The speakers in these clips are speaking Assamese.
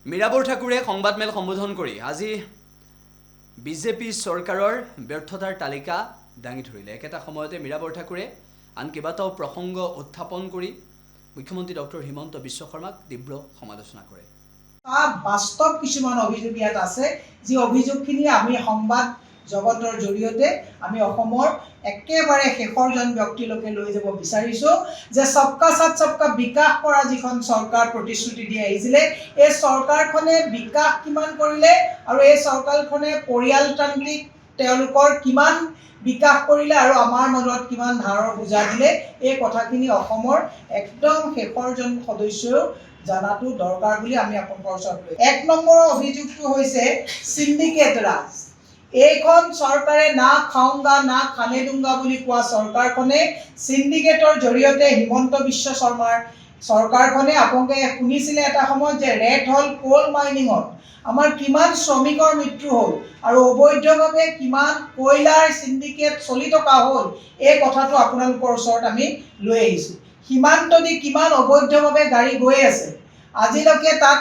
মীৰাবৰ ঠাকুৰে সংবাদমেল সম্বোধন কৰি আজি বিজেপি চৰকাৰৰ ব্যৰ্থতাৰ তালিকা দাঙি ধৰিলে। একেটা সময়তে মীৰাবৰ ঠাকুৰে আন কেইবাটাও প্ৰসংগ উত্থাপন কৰি মুখ্যমন্ত্ৰী ডক্টৰ হিমন্ত বিশ্ব শৰ্মাক তীব্ৰ সমালোচনা কৰে। বাস্তৱ কিছুমান অভিযোগ ইয়াত আছে, যি অভিযোগখিনি আমি সংবাদ জগতৰ জৰিয়তে আমি অসমৰ একেবাৰে শেষৰজন ব্যক্তিলৈকে লৈ যাব বিচাৰিছোঁ যে সবকা সাথ সবকা বিকাশ কৰা যিখন চৰকাৰ প্ৰতিশ্ৰুতি দি আহিছিলে, এই চৰকাৰখনে বিকাশ কিমান কৰিলে আৰু এই চৰকাৰখনে পৰিয়ালতান্ত্ৰিক তেওঁলোকৰ কিমান বিকাশ কৰিলে আৰু আমাৰ মাজত কিমান ধাৰৰ বোজা দিলে, এই কথাখিনি অসমৰ একদম শেষৰজন সদস্যও জানাটো দৰকাৰ বুলি আমি আপোনালোকৰ ওচৰত লৈ। ১ নম্বৰৰ অভিযোগটো হৈছে সিন্ডিকেট ৰাজ। এইখন চৰকাৰে না খাওঁগা না খানে দুংগা বুলি কোৱা চৰকাৰখনে সিন্ডিকেটৰ জৰিয়তে হিমন্ত বিশ্ব শৰ্মাৰ চৰকাৰখনে আপোনালোকে শুনিছিলে এটা সময়ত যে ৰেড হল কোল মাইনিঙত আমাৰ কিমান শ্ৰমিকৰ মৃত্যু হ'ল আৰু অবৈধভাৱে কিমান কয়লাৰ সিন্ডিকেট চলি থকা হ'ল, এই কথাটো আপোনালোকৰ ওচৰত আমি লৈ আহিছোঁ। সীমান্ত দি কিমান অবৈধভাৱে গাড়ী গৈ আছে, আজিলৈকে তাত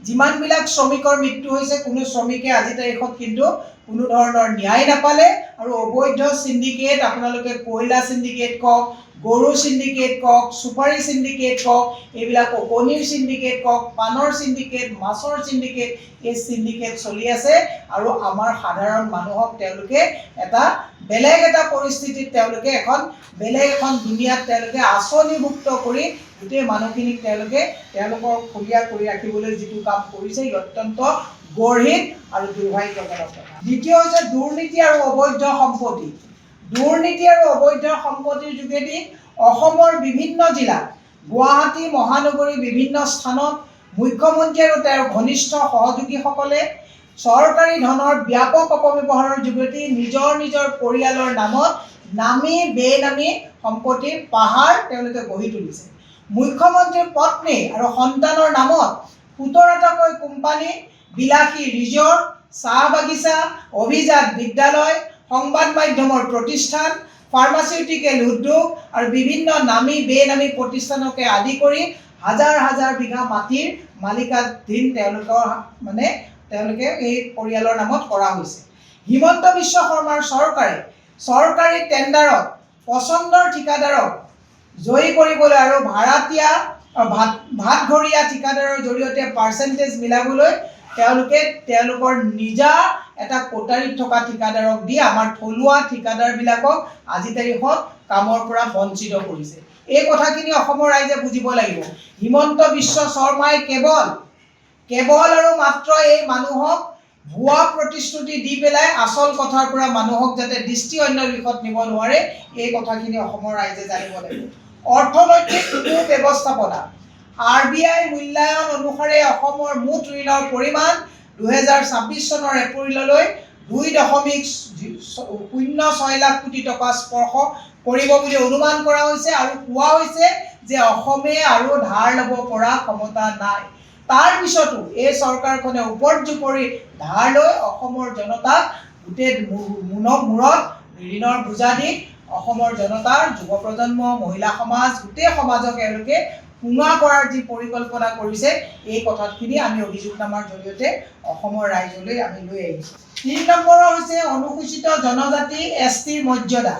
যিমানবিলাক শ্ৰমিকৰ মৃত্যু হৈছে কোনো শ্ৰমিকে আজি তাৰিখত কিন্তু কোনো ধৰণৰ ন্যায় নাপালে আৰু অবৈধ সিন্ডিকেট আপোনালোকে কয়লা সিন্ডিকেট কওক, গৰু সিন্ডিকেট কওক, সুপাৰী সিন্ডিকেট কওক, এইবিলাক কণীৰ সিন্ডিকেট কওক, পানৰ সিন্ডিকেট, মাছৰ সিন্ডিকেট, এই সিন্ডিকেট চলি আছে আৰু আমাৰ সাধাৰণ মানুহক তেওঁলোকে এটা বেলেগ এটা পৰিস্থিতিত তেওঁলোকে বেলেগ এখন দুনিয়াত তেওঁলোকে আঁচনিভুক্ত কৰি গোটেই মানুহখিনিক তেওঁলোকৰ খলীয়া কৰি ৰাখিবলৈ যিটো কাম কৰিছে, ই অত্যন্ত গৰ্হিত আৰু দুৰ্ভাগ্যজনক কথা। দ্বিতীয় হৈছে দুৰ্নীতি আৰু অবৈধ সম্পত্তি। দুৰ্নীতি আৰু অবৈধ সম্পত্তিৰ যোগেদি অসমৰ বিভিন্ন জিলাত, গুৱাহাটী মহানগৰীৰ বিভিন্ন স্থানত মুখ্যমন্ত্ৰী আৰু তেওঁৰ ঘনিষ্ঠ সহযোগীসকলে চৰকাৰী ধনৰ ব্যাপক অপব্যৱহাৰৰ যোগেদি নিজৰ নিজৰ পৰিয়ালৰ নামত নামী বেনামী সম্পত্তিৰ পাহাৰ তেওঁলোকে গঢ়ি তুলিছে। মুখ্যমন্ত্ৰীৰ পত্নী আৰু সন্তানৰ নামত ১৭টাকৈ কোম্পানী, বিলাসী ৰিজৰ্ট, চাহ বাগিচা, অভিজাত বিদ্যালয়, সংবাদ মাধ্যমৰ প্ৰতিষ্ঠান, ফাৰ্মাচিউটিকেল উদ্যোগ আৰু বিভিন্ন নামী বেনামী প্ৰতিষ্ঠানকে আদি কৰি হাজাৰ হাজাৰ বিঘা মাটিৰ মালিকাধীন তেওঁলোকে এই পৰিয়ালৰ নামত কৰা হৈছে। হিমন্ত বিশ্ব শৰ্মাৰ চৰকাৰে চৰকাৰী টেণ্ডাৰত পচন্দৰ ঠিকাদাৰক জয়ী কৰিবলৈ আৰু ভাতঘৰীয়া ঠিকাদাৰৰ জৰিয়তে পাৰ্চেণ্টেজ মিলাবলৈ তেওঁলোকৰ নিজা এটা কোটাৰীত থকা ঠিকাদাৰক দি আমাৰ থলুৱা ঠিকাদাৰবিলাকক আজি তাৰিখত কামৰ পৰা বঞ্চিত কৰিছে। এই কথাখিনি অসমৰ ৰাইজে বুজিব লাগিব। হিমন্ত বিশ্ব শৰ্মাই কেৱল আৰু মাত্ৰ এই মানুহক ভুৱা প্ৰতিশ্ৰুতি দি পেলাই আচল কথাৰ পৰা মানুহক যাতে দৃষ্টি অন্য দিশত নিব নোৱাৰে, এই কথাখিনি অসমৰ ৰাইজে জানিব লাগিব। অৰ্থনৈতিক ব্যৱস্থাপনা RBI মূল্যায়ন অনুসাৰে অসমৰ মুঠ ঋণৰ পৰিমাণ ২০২৬ চনৰ এপ্ৰিললৈ ২.০৬ লাখ কোটি টকা স্পৰ্শ কৰিব বুলি অনুমান কৰা হৈছে আৰু কোৱা হৈছে যে অসমে আৰু ধাৰ ল'ব পৰা ক্ষমতা নাই। তাৰ পিছতো এই চৰকাৰখনে উপৰ্যুপৰি ধাৰ লৈ অসমৰ জনতাক গোটেই মূৰত ঋণৰ বোজা দি অসমৰ জনতাৰ যুৱ প্ৰজন্ম, মহিলা সমাজ, গোটেই সমাজক এওঁলোকে পুঙা কৰাৰ যি পৰিকল্পনা কৰিছে, এই কথাখিনি আমি অভিযোগনামাৰ জৰিয়তে অসমৰ ৰাইজলৈ আমি লৈ আহিছোঁ। ৩ নম্বৰৰ হৈছে অনুসূচিত জনজাতি STৰ মৰ্যাদা।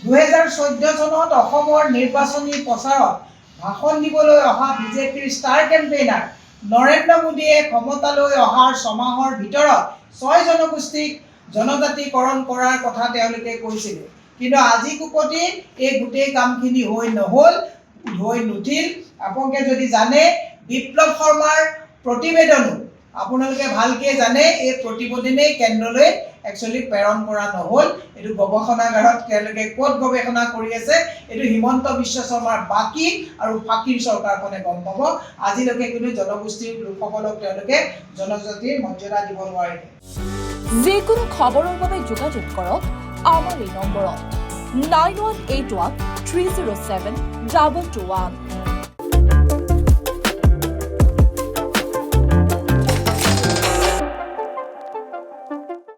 ২০১৪ চনত অসমৰ নিৰ্বাচনী প্ৰচাৰত ভাষণ দিবলৈ অহা বিজেপিৰ ষ্টাৰ কেম্পেইনাৰ নৰেন্দ্ৰ মোদীয়ে ক্ষমতালৈ অহাৰ ছমাহৰ ভিতৰত ৬ জনগোষ্ঠীক জনজাতিকৰণ কৰাৰ কথা তেওঁলোকে কৈছিলে, কিন্তু আজি কুপতি এই গোটেই কামখিনি হৈ নুঠিল। আপোনালোকে যদি জানে, বিপ্লৱ শৰ্মাৰ প্ৰতিবেদনো আপোনালোকে ভালকৈ জানে, এই প্ৰতিবেদনেই কেন্দ্ৰলৈ একচুৱেলি প্ৰেৰণ কৰা নহ'ল। এইটো গৱেষণাগাৰত তেওঁলোকে ক'ত গৱেষণা কৰি আছে, এইটো হিমন্ত বিশ্ব শৰ্মাৰ বাকী আৰু ফাঁকিৰ চৰকাৰখনে গম পাব। আজিলৈকে কিন্তু জনগোষ্ঠীৰ লোকসকলক তেওঁলোকে জনজাতিৰ মৰ্যাদা দিব নোৱাৰিলে। যিকোনো খবৰৰ বাবে যোগাযোগ কৰক আমাৰ এই নম্বৰত 9181 307 221।